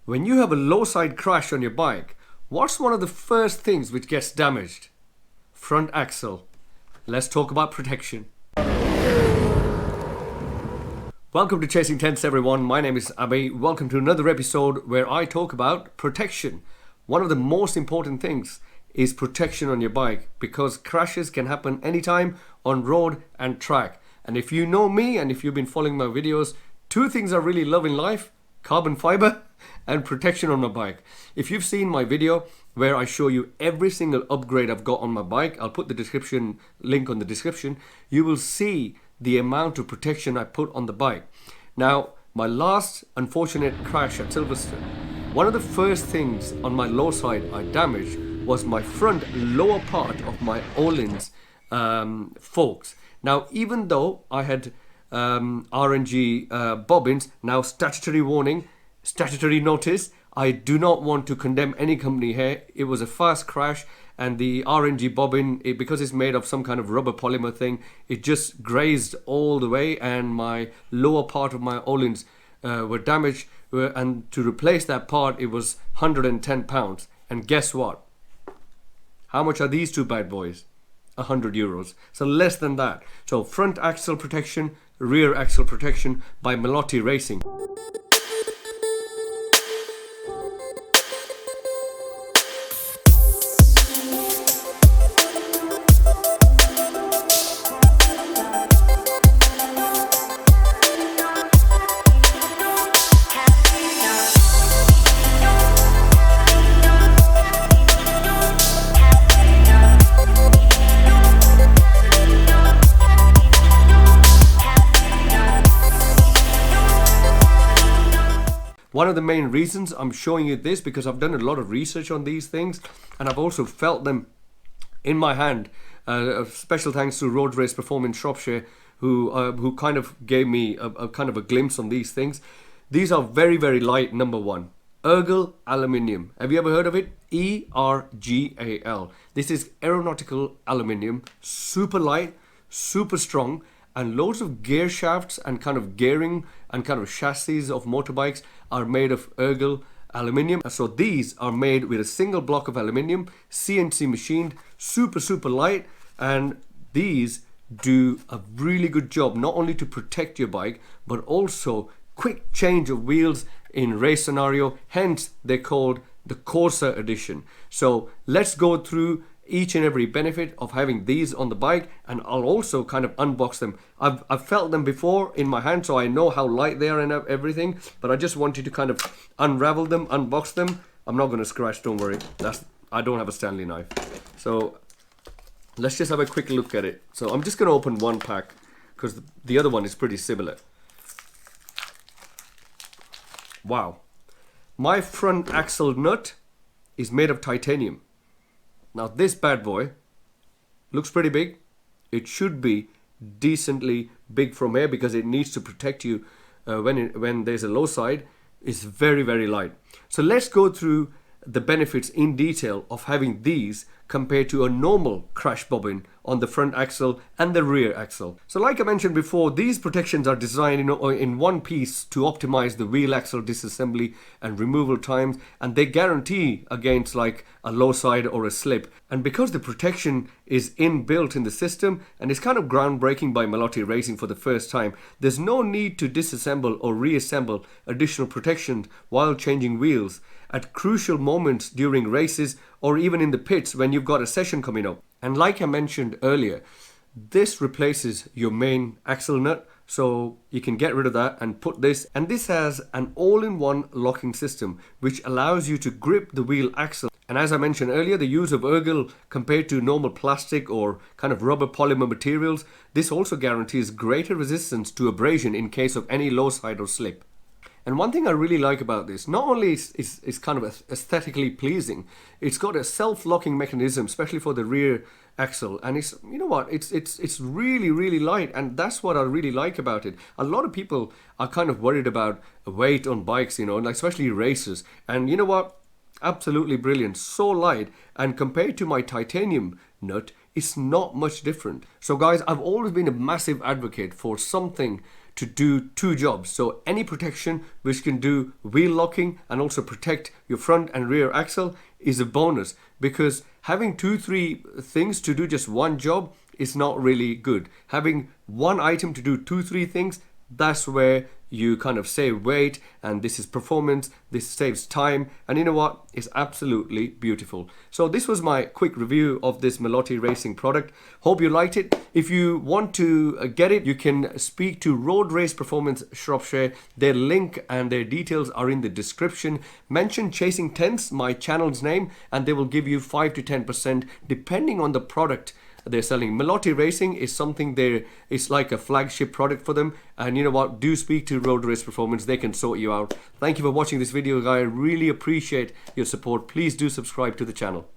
When you have a low side crash on your bike, what's one of the first things which gets damaged? Front axle. Let's talk about protection. Welcome to Chasing Tents, everyone. My name is Abhi. Welcome to another episode where I talk about protection. One of the most important things is protection on your bike, because crashes can happen anytime on road and track. And if you know me and if you've been following my videos, two things I really love in life: carbon fiber and protection on my bike. If you've seen my video where I show you every single upgrade I've got on my bike, I'll put the description link on the description. You will see the amount of protection I put on the bike. Now, my last unfortunate crash at Silverstone, one of the first things on my low side I damaged was my front lower part of my Öhlins forks. Now, even though I had RNG bobbins, now statutory warning, statutory notice, I do not want to condemn any company here. It was a fast crash, and the RNG bobbin, because it's made of some kind of rubber polymer thing, it just grazed all the way, and my lower part of my Öhlins were damaged, and to replace that part it was £110. And guess what? How much are these two bad boys? €100. So less than that. So front axle protection, rear axle protection by Melotti Racing. One of the main reasons I'm showing you this, because I've done a lot of research on these things and I've also felt them in my hand. Special thanks to Road Race Performance Shropshire, who kind of gave me a kind of a glimpse on these things. These are very, very light. Number one, Ergal aluminium. Have you ever heard of it? ERGAL. This is aeronautical aluminium, super light, super strong, and loads of gear shafts and kind of gearing and kind of chassis of motorbikes are made of Ergal aluminium. So these are made with a single block of aluminium, CNC machined, super light, and these do a really good job not only to protect your bike but also quick change of wheels in race scenario. Hence they're called the CORSA edition. So let's go through each and every benefit of having these on the bike, and I'll also kind of unbox them. I've felt them before in my hand, so I know how light they are and everything, but I just wanted to kind of unravel them, unbox them. I'm not going to scratch, don't worry. I don't have a Stanley knife. So let's just have a quick look at it. So I'm just going to open one pack because the other one is pretty similar. Wow. My front axle nut is made of titanium. Now this bad boy looks pretty big. It should be decently big from here because it needs to protect you when there's a low side. It's very, very light. So let's go through the benefits in detail of having these compared to a normal crash bobbin on the front axle and the rear axle. So like I mentioned before, these protections are designed in one piece to optimize the wheel axle disassembly and removal times, and they guarantee against like a low side or a slip. And because the protection is inbuilt in the system and it's kind of groundbreaking by Melotti Racing for the first time, there's no need to disassemble or reassemble additional protection while changing wheels at crucial moments during races or even in the pits when you've got a session coming up. And like I mentioned earlier, this replaces your main axle nut, so you can get rid of that and put this. And this has an all-in-one locking system which allows you to grip the wheel axle. And as I mentioned earlier, the use of Ergal compared to normal plastic or kind of rubber polymer materials, this also guarantees greater resistance to abrasion in case of any low side or slip. And one thing I really like about this, not only is kind of aesthetically pleasing, it's got a self-locking mechanism, especially for the rear axle. And it's, you know what, it's really, really light. And that's what I really like about it. A lot of people are kind of worried about weight on bikes, you know, like especially racers. And you know what? Absolutely brilliant. So light. And compared to my titanium nut, it's not much different. So guys, I've always been a massive advocate for something to do two jobs. So any protection which can do wheel locking and also protect your front and rear axle is a bonus, because having 2-3 things to do just one job is not really good. Having one item to do 2-3 things, that's where you kind of save weight, and this is performance, this saves time, and you know what, it's absolutely beautiful. So this was my quick review of this Melotti Racing product. Hope you liked it. If you want to get it, you can speak to Road Race Performance Shropshire. Their link and their details are in the description. Mention Chasing Tents, my channel's name, and they will give you 5 to 10% depending on the product they're selling. Melotti Racing is something it's like a flagship product for them, and you know what, do speak to Road Race Performance, they can sort you out. Thank you for watching this video, guys. I really appreciate your support. Please do subscribe to the channel.